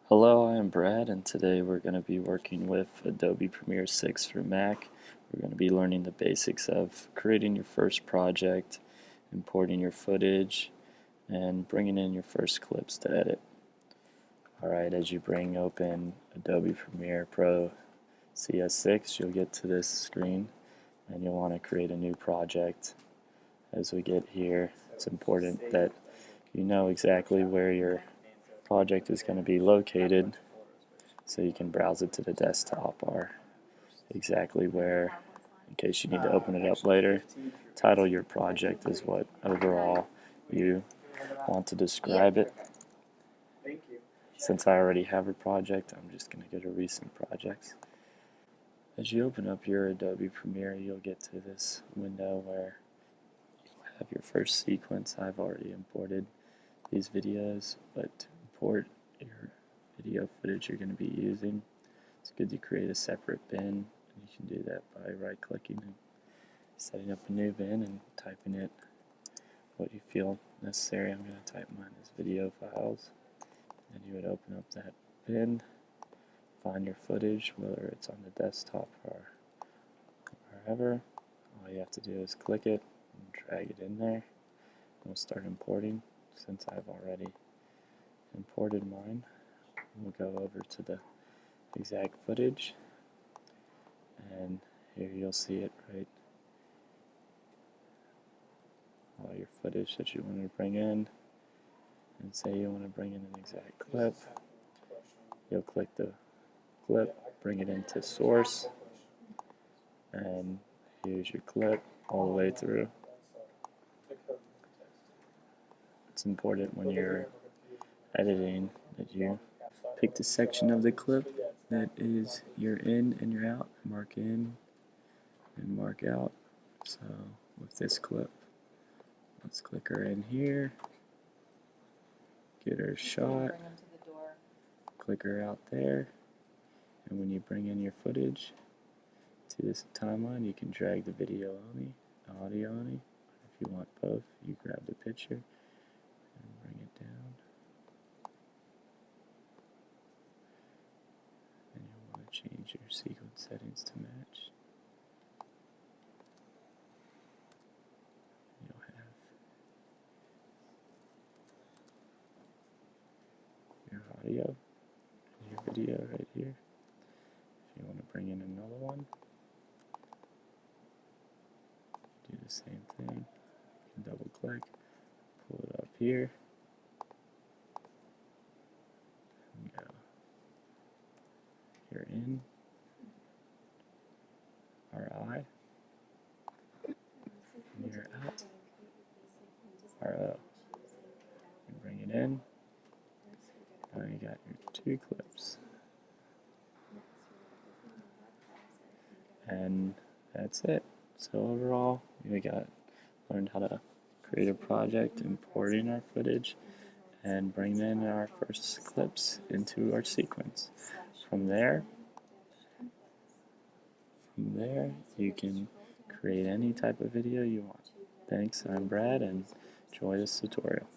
Hello, I am Brad, and today we're going to be working with Adobe Premiere 6 for Mac. We're going to be learning the basics of creating your first project, importing your footage, and bringing in your first clips to edit. Alright, as you bring open Adobe Premiere Pro CS6, you'll get to this screen, and you'll want to create a new project. As we get here, it's important that you know exactly where your project is going to be located so you can browse it to the desktop or exactly where, in case you need to open it up later. Title your project is what overall you want to describe it. Since I already have a project, I'm just going to go to recent projects. As you open up your Adobe Premiere, you'll get to this window where you'll have your first sequence. I've already imported these videos, but to import your video footage you're going to be using, it's good to create a separate bin, and you can do that by right-clicking and setting up a new bin and typing it what you feel necessary. I'm going to type mine as video files, and you would open up that bin, find your footage, whether it's on the desktop or wherever. All you have to do is click it and drag it in there, and we'll start importing. Since I've already imported mine, we'll go over to the exact footage, and here you'll see it right, all your footage that you want to bring in, and say you want to bring in an exact clip. You'll click the clip, bring it into source, and here's your clip all the way through. It's important when you're editing that you pick the section of the clip that is your in and your out. Mark in and mark out. So with this clip, let's click her in here, get her shot, click her out there, and when you bring in your footage to this timeline, you can drag the video only, the audio only. If you want both, you grab the picture and bring it down. And you'll want to change your sequence settings to match. You'll have your audio and your video right here. If you want to bring in another one, do the same thing. You can double click, pull it up here, and go. You're in, RI, and you're out, RO. You bring it in, now you got your two clips. And that's it. So overall, we learned how to create a project, importing our footage, and bring in our first clips into our sequence. From there, you can create any type of video you want. Thanks, I'm Brad, and enjoy this tutorial.